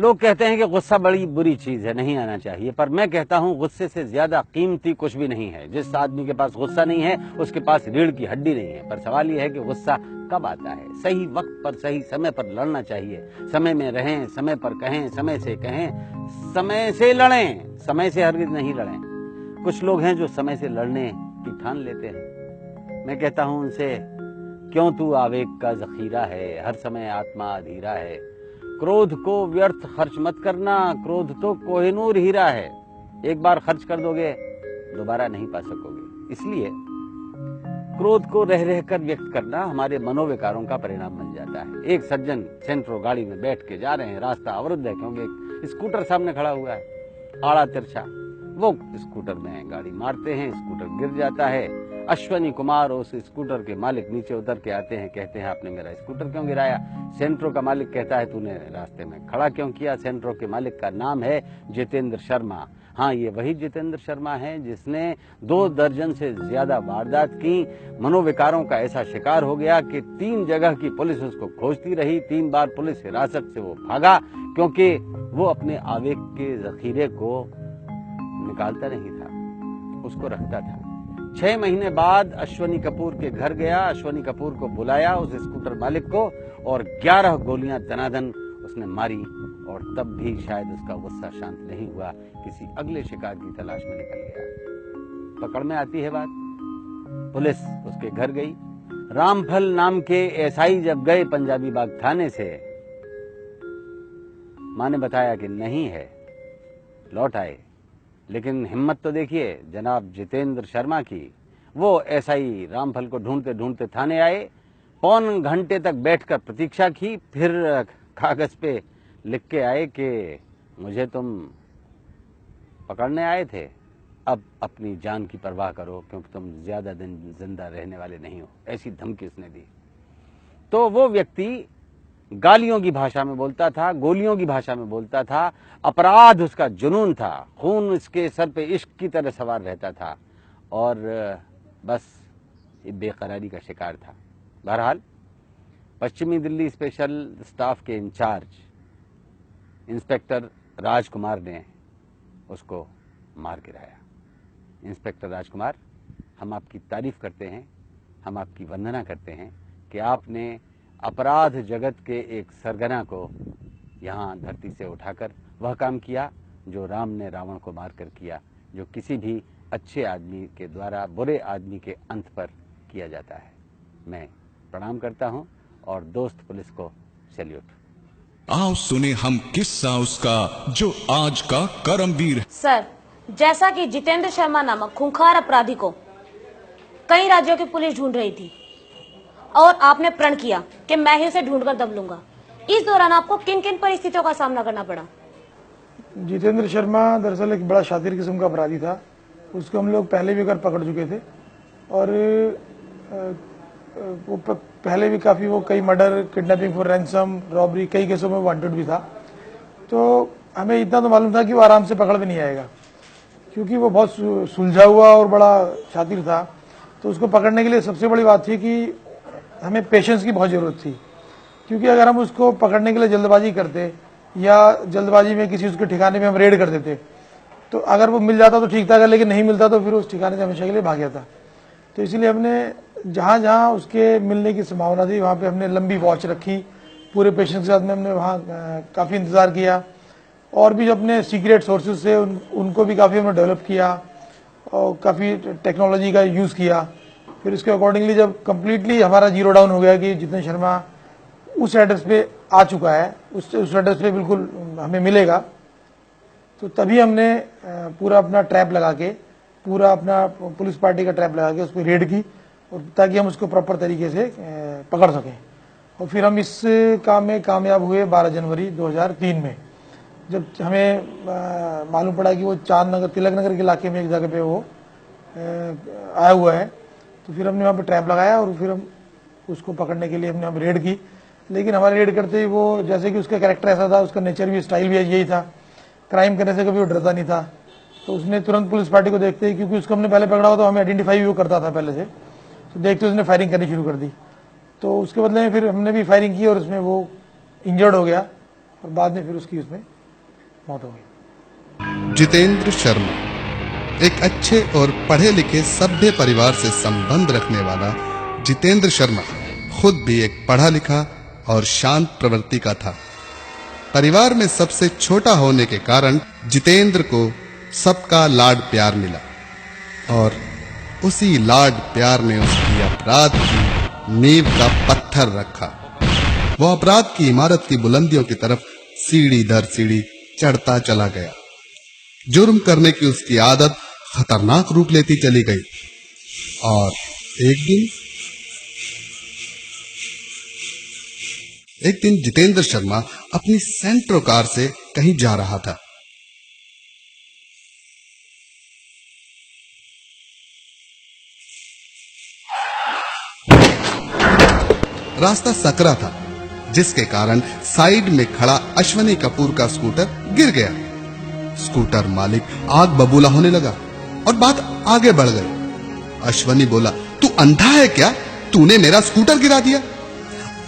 लोग कहते हैं कि गुस्सा बड़ी बुरी चीज है, नहीं आना चाहिए, पर मैं कहता हूं गुस्से से ज्यादा कीमती कुछ भी नहीं है। जिस आदमी के पास गुस्सा नहीं है उसके पास रीढ़ की हड्डी नहीं है। पर सवाल यह है कि गुस्सा कब आता है। सही वक्त पर सही समय पर लड़ना चाहिए। समय में रहें, समय पर कहें, समय से कहें, समय से लड़ें, समय से हरगिज नहीं लड़ें। कुछ लोग हैं जो समय से लड़ने की ठान लेते हैं। मैं कहता हूं उनसे, क्यों तू आवेग का जखीरा है, हर समय आत्मा अधीरा है। क्रोध को व्यर्थ खर्च मत करना, क्रोध तो कोहिनूर हीरा है। एक बार खर्च कर दोगे दोबारा नहीं पा सकोगे। इसलिए क्रोध को रह रह कर व्यक्त करना हमारे मनोविकारों का परिणाम बन जाता है। एक सज्जन सेंट्रो गाड़ी में बैठ के जा रहे हैं, रास्ता अवरुद्ध है क्योंकि एक स्कूटर सामने खड़ा हुआ है आड़ा तिरछा। वो स्कूटर में गाड़ी मारते हैं, स्कूटर गिर जाता है। अश्वनी कुमार उस स्कूटर के मालिक नीचे उतर के आते हैं, कहते हैं आपने मेरा स्कूटर क्यों गिराया। सेंट्रो का मालिक कहता है तूने रास्ते में खड़ा क्यों किया। सेंट्रो के मालिक का नाम है जितेंद्र शर्मा। हाँ, ये वही जितेंद्र शर्मा है जिसने 2 दर्जन से ज्यादा वारदात की। मनोविकारों का ऐसा शिकार हो गया कि 3 जगह की पुलिस उसको खोजती रही। 3 बार पुलिस हिरासत से वो भागा क्योंकि वो अपने आवेग के जखीरे को निकालता नहीं था, उसको रखता था। 6 महीने बाद अश्वनी कपूर के घर गया, अश्वनी कपूर को बुलाया, उस स्कूटर मालिक को, और 11 गोलियां दनादन उसने मारी। और तब भी शायद उसका गुस्सा शांत नहीं हुआ, किसी अगले शिकार की तलाश में निकल गया। पकड़ में आती है बात, पुलिस उसके घर गई। रामफल नाम के एसआई जब गए पंजाबी बाग थाने से, मां ने बताया कि नहीं है, लौट आए। लेकिन हिम्मत तो देखिए जनाब जितेंद्र शर्मा की। वो एसआई रामफल को ढूंढते ढूंढते थाने आए, पौन घंटे तक बैठकर प्रतीक्षा की, फिर कागज पे लिख के आए कि मुझे तुम पकड़ने आए थे, अब अपनी जान की परवाह करो क्योंकि तुम ज्यादा दिन जिंदा रहने वाले नहीं हो। ऐसी धमकी उसने दी। तो वो व्यक्ति गालियों की भाषा में बोलता था, गोलियों की भाषा में बोलता था। अपराध उसका जुनून था, खून इसके सर पे इश्क की तरह सवार रहता था और बस ये बेकरारी का शिकार था। बहरहाल पश्चिमी दिल्ली स्पेशल स्टाफ के इंचार्ज इंस्पेक्टर राजकुमार ने उसको मार गिराया। इंस्पेक्टर राजकुमार, हम आपकी तारीफ करते हैं, हम आपकी वंदना करते हैं कि आपने अपराध जगत के एक सरगना को यहाँ धरती से उठाकर वह काम किया जो राम ने रावण को मारकर किया, जो किसी भी अच्छे आदमी के द्वारा बुरे आदमी के अंत पर किया जाता है। मैं प्रणाम करता हूँ और दोस्त पुलिस को सैल्यूट। आओ सुने हम किस्सा उसका जो आज का करमवीर है। सर, जैसा कि जितेंद्र शर्मा नामक खूंखार अपराधी को कई राज्यों की पुलिस ढूंढ रही थी और आपने प्रण किया कि मैं ही उसे ढूंढकर दब लूंगा, इस दौरान आपको किन किन परिस्थितियों का सामना करना पड़ा? जितेंद्र शर्मा दरअसल एक बड़ा शातिर किस्म का अपराधी था। उसको हम लोग पहले भी एक बार पकड़ चुके थे और वो पहले भी काफ़ी वो कई murder, kidnapping for ransom, robbery, कई केसों में वांटेड भी था। तो हमें इतना तो मालूम था कि वो आराम से पकड़ में नहीं आएगा क्योंकि वो बहुत सुलझा हुआ और बड़ा शातिर था। तो उसको पकड़ने के लिए सबसे बड़ी बात थी कि हमें पेशेंस की बहुत ज़रूरत थी, क्योंकि अगर हम उसको पकड़ने के लिए जल्दबाजी करते या जल्दबाजी में किसी उसके ठिकाने में हम रेड कर देते तो अगर वो मिल जाता तो ठीक था, लेकिन नहीं मिलता तो फिर उस ठिकाने से हमेशा के लिए भाग जाता। तो इसलिए हमने जहाँ जहाँ उसके मिलने की संभावना थी वहाँ पे हमने लंबी वॉच रखी, पूरे पेशेंस के साथ में हमने वहाँ काफ़ी इंतज़ार किया और भी जो अपने सीक्रेट सोर्सेज से उनको भी काफ़ी हमने डेवलप किया और काफ़ी टेक्नोलॉजी का यूज़ किया। फिर उसके अकॉर्डिंगली जब कम्प्लीटली हमारा जीरो डाउन हो गया कि जितेंद्र शर्मा उस एड्रेस पे आ चुका है, उस एड्रेस पे बिल्कुल हमें मिलेगा, तो तभी हमने पूरा अपना ट्रैप लगा के, पूरा अपना पुलिस पार्टी का ट्रैप लगा के उस पर रेड की और ताकि हम उसको प्रॉपर तरीके से पकड़ सकें। और फिर हम इस काम में कामयाब हुए 12 जनवरी 2003 में, जब हमें मालूम पड़ा कि वो चांद नगर, तिलक नगर के इलाके में एक जगह पे वो आया हुआ है। तो फिर हमने वहाँ पे ट्रैप लगाया और फिर हम उसको पकड़ने के लिए हमने रेड की। लेकिन हमारे रेड करते ही वो, जैसे कि उसका कैरेक्टर ऐसा था, उसका नेचर भी, स्टाइल भी यही था, क्राइम करने से कभी वो डरता नहीं था। तो उसने तुरंत पुलिस पार्टी को देखते ही, क्योंकि उसको हमने पहले पकड़ा हुआ तो हमें आइडेंटिफाई भी वो करता था पहले से, तो देखते उसने फायरिंग करनी शुरू कर दी। तो उसके बदले में फिर हमने भी फायरिंग की और उसमें वो इंजर्ड हो गया और बाद में फिर उसकी उसमें मौत हो गई। जितेंद्र शर्मा एक अच्छे और पढ़े लिखे सभ्य परिवार से संबंध रखने वाला जितेंद्र शर्मा खुद भी एक पढ़ा लिखा और शांत प्रवृत्ति का था। परिवार में सबसे छोटा होने के कारण जितेंद्र को सबका लाड प्यार मिला और उसी लाड प्यार ने उसकी अपराध की नींव का पत्थर रखा। वो अपराध की इमारत की बुलंदियों की तरफ सीढ़ी दर सीढ़ी चढ़ता चला गया। जुर्म करने की उसकी आदत खतरनाक रूप लेती चली गई और एक दिन जितेंद्र शर्मा अपनी सेंट्रो कार से कहीं जा रहा था। रास्ता सकरा था, जिसके कारण साइड में खड़ा अश्वनी कपूर का स्कूटर गिर गया। स्कूटर मालिक आग बबूला होने लगा और बात आगे बढ़ गई। अश्वनी बोला, तू अंधा है क्या? तूने मेरा स्कूटर गिरा दिया।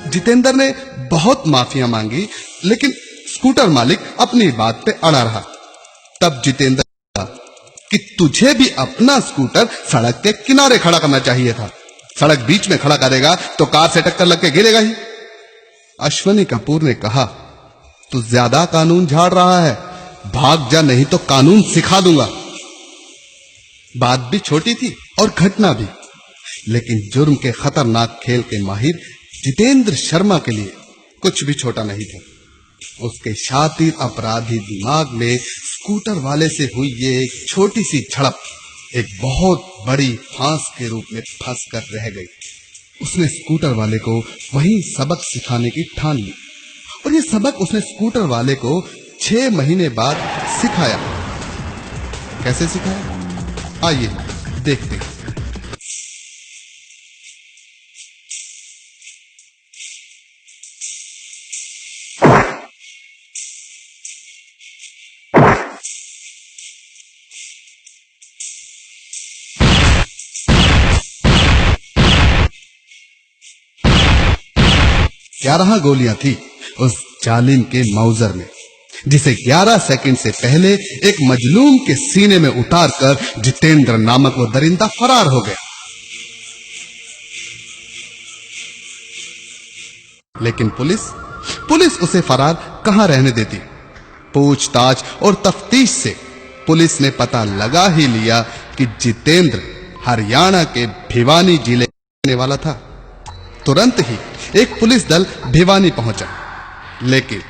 जितेंद्र ने बहुत माफिया मांगी, लेकिन स्कूटर मालिक अपनी बात पे अड़ा रहा। तब जितेंद्र कहा कि तुझे भी अपना स्कूटर सड़क के किनारे खड़ा करना चाहिए था। सड़क बीच में खड़ा करेगा तो कार से टक्कर लग के गिरेगा ही। अश्वनी कपूर ने कहा, तू ज्यादा कानून झाड़ रहा है, भाग जा नहीं तो कानून सिखा दूंगा। बात भी छोटी थी और घटना भी, लेकिन जुर्म के खतरनाक खेल के माहिर जितेंद्र शर्मा के लिए कुछ भी छोटा नहीं था। उसके शातिर अपराधी दिमाग में स्कूटर वाले से हुई ये एक छोटी सी झड़प एक बहुत बड़ी फांस के रूप में फंस कर रह गई। उसने स्कूटर वाले को वही सबक सिखाने की ठान ली और ये सबक उसने स्कूटर वाले को 6 महीने बाद सिखाया। कैसे सिखाया? आइए देखते हैं। ग्यारह गोलियां थी उस जालिम के माउजर में, जिसे 11 सेकंड से पहले एक मजलूम के सीने में उतारकर जितेंद्र नामक वो दरिंदा फरार हो गया। लेकिन पुलिस उसे फरार कहां रहने देती। पूछताछ और तफ्तीश से पुलिस ने पता लगा ही लिया कि जितेंद्र हरियाणा के भिवानी जिले का रहने वाला था। तुरंत ही एक पुलिस दल भिवानी पहुंचा, लेकिन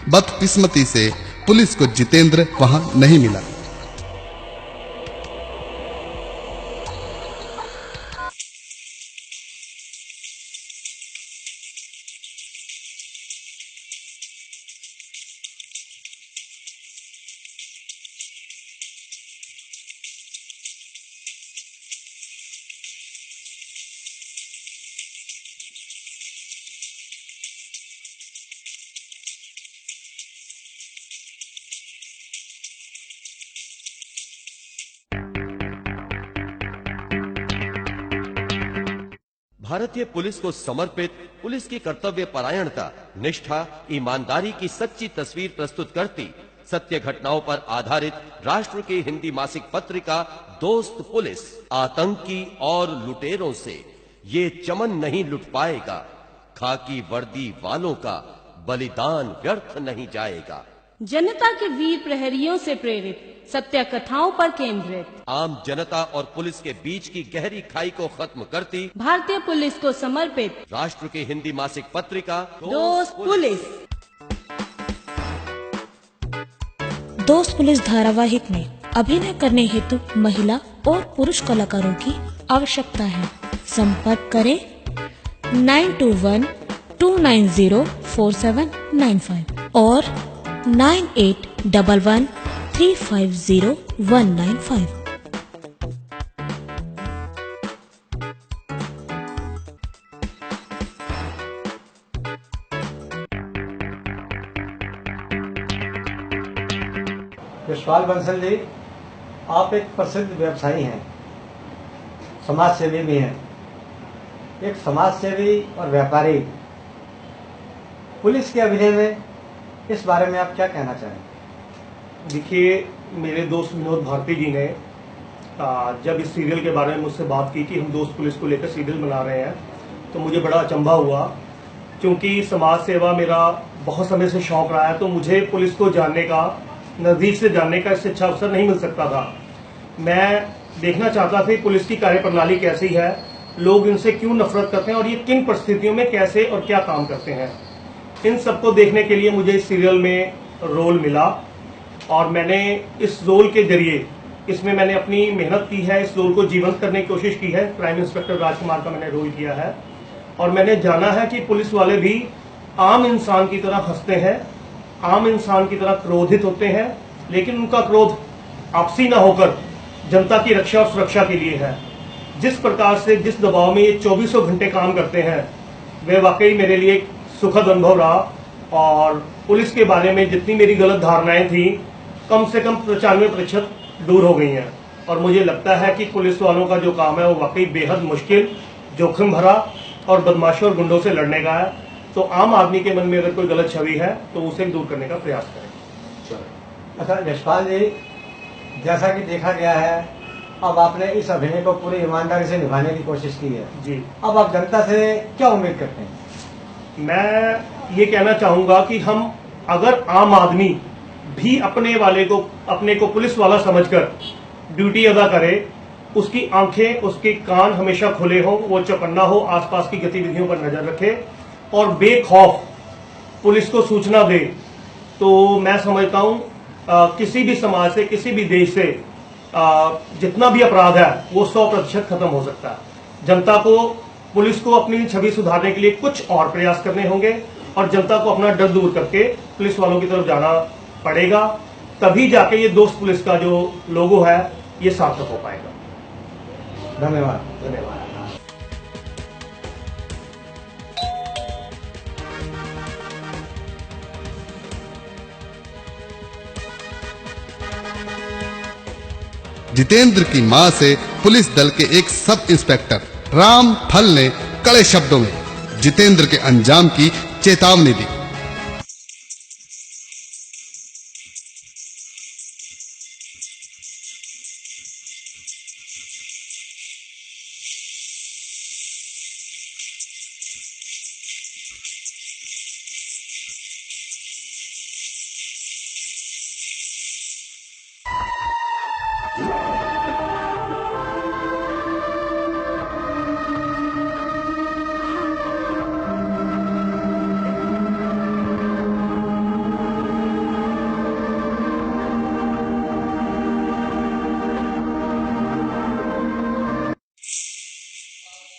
बदकिस्मती से पुलिस को जितेंद्र वहां नहीं मिला। भारतीय पुलिस को समर्पित पुलिस की कर्तव्य परायणता, निष्ठा, ईमानदारी की सच्ची तस्वीर प्रस्तुत करती सत्य घटनाओं पर आधारित राष्ट्र की हिंदी मासिक पत्रिका दोस्त पुलिस आतंकी और लुटेरों से ये चमन नहीं लुट पाएगा। खाकी वर्दी वालों का बलिदान व्यर्थ नहीं जाएगा। जनता के वीर प्रहरियों से प्रेरित सत्य कथाओं पर केंद्रित आम जनता और पुलिस के बीच की गहरी खाई को खत्म करती भारतीय पुलिस को समर्पित राष्ट्र की हिंदी मासिक पत्रिका दोस्त पुलिस। दोस्त पुलिस धारावाहिक में अभिनय करने हेतु महिला और पुरुष कलाकारों की आवश्यकता है। संपर्क करें 9212904795 और 9811350195। यशपाल बंसल जी, आप एक प्रसिद्ध व्यवसायी हैं, समाज सेवी भी हैं। एक समाज सेवी और व्यापारी पुलिस के अभिनय में इस बारे में आप क्या कहना चाहेंगे? देखिए, मेरे दोस्त विनोद भारती जी ने जब इस सीरियल के बारे में मुझसे बात की कि हम दोस्त पुलिस को लेकर सीरियल बना रहे हैं, तो मुझे बड़ा अचंभा हुआ, क्योंकि समाज सेवा मेरा बहुत समय से शौक रहा है। तो मुझे पुलिस को जानने का, नज़दीक से जानने का इससे अच्छा अवसर नहीं मिल सकता था। मैं देखना चाहता था कि पुलिस की कार्यप्रणाली कैसी है, लोग इनसे क्यों नफरत करते हैं और ये किन परिस्थितियों में कैसे और क्या काम करते हैं। इन सबको देखने के लिए मुझे इस सीरियल में रोल मिला और मैंने इस रोल के जरिए, इसमें मैंने अपनी मेहनत की है, इस रोल को जीवंत करने की कोशिश की है। क्राइम इंस्पेक्टर राजकुमार का मैंने रोल किया है और मैंने जाना है कि पुलिस वाले भी आम इंसान की तरह हंसते हैं, आम इंसान की तरह क्रोधित होते हैं, लेकिन उनका क्रोध आपसी ना होकर जनता की रक्षा और सुरक्षा के लिए है। जिस प्रकार से, जिस दबाव में ये 24 घंटे काम करते हैं, वह वाकई मेरे लिए एक सुखद अनुभव रहा। और पुलिस के बारे में जितनी मेरी गलत धारणाएं थी, कम से कम 95% दूर हो गई हैं। और मुझे लगता है कि पुलिस वालों का जो काम है वो वाकई बेहद मुश्किल, जोखिम भरा और बदमाशों और गुंडों से लड़ने का है। तो आम आदमी के मन में अगर कोई गलत छवि है तो उसे दूर करने का प्रयास करें। अच्छा यशपाल जी, जैसा कि देखा गया है, अब आपने इस अभिनय को पूरी ईमानदारी से निभाने की कोशिश की है जी। अब आप जनता से क्या उम्मीद करते हैं? मैं ये कहना चाहूंगा कि हम अगर आम आदमी भी अपने को पुलिस वाला समझकर ड्यूटी अदा करे, उसकी आंखें, उसके कान हमेशा खुले हों, वो चौकन्ना हो, आसपास की गतिविधियों पर नजर रखे और बेखौफ पुलिस को सूचना दे, तो मैं समझता हूं किसी भी समाज से, किसी भी देश से जितना भी अपराध है वो 100% खत्म हो सकता है। जनता को, पुलिस को अपनी छवि सुधारने के लिए कुछ और प्रयास करने होंगे और जनता को अपना डर दूर करके पुलिस वालों की तरफ जाना पड़ेगा, तभी जाके ये दोस्त पुलिस का जो लोगो है ये सार्थक हो पाएगा। धन्यवाद। धन्यवाद। जितेंद्र की मां से पुलिस दल के एक सब इंस्पेक्टर राम फल ने कड़े शब्दों में जितेंद्र के अंजाम की चेतावनी दी।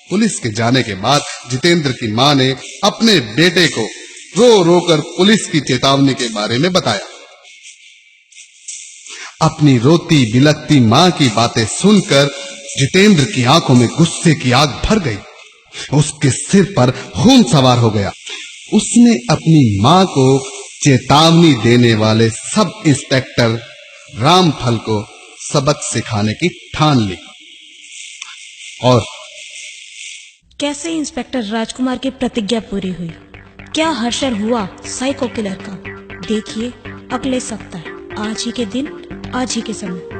पुलिस के जाने के बाद जितेंद्र की मां ने अपने बेटे को रो रो कर पुलिस की चेतावनी के बारे में बताया। अपनी रोती बिलखती मां की बातें सुनकर जितेंद्र की आंखों में गुस्से की आग भर गई। उसके सिर पर खून सवार हो गया। उसने अपनी मां को चेतावनी देने वाले सब इंस्पेक्टर रामफल को सबक सिखाने की ठान ली। और कैसे इंस्पेक्टर राजकुमार की प्रतिज्ञा पूरी हुई, क्या हर्षण हुआ साइको किलर का, देखिए अगले सप्ताह आज ही के दिन आज ही के समय।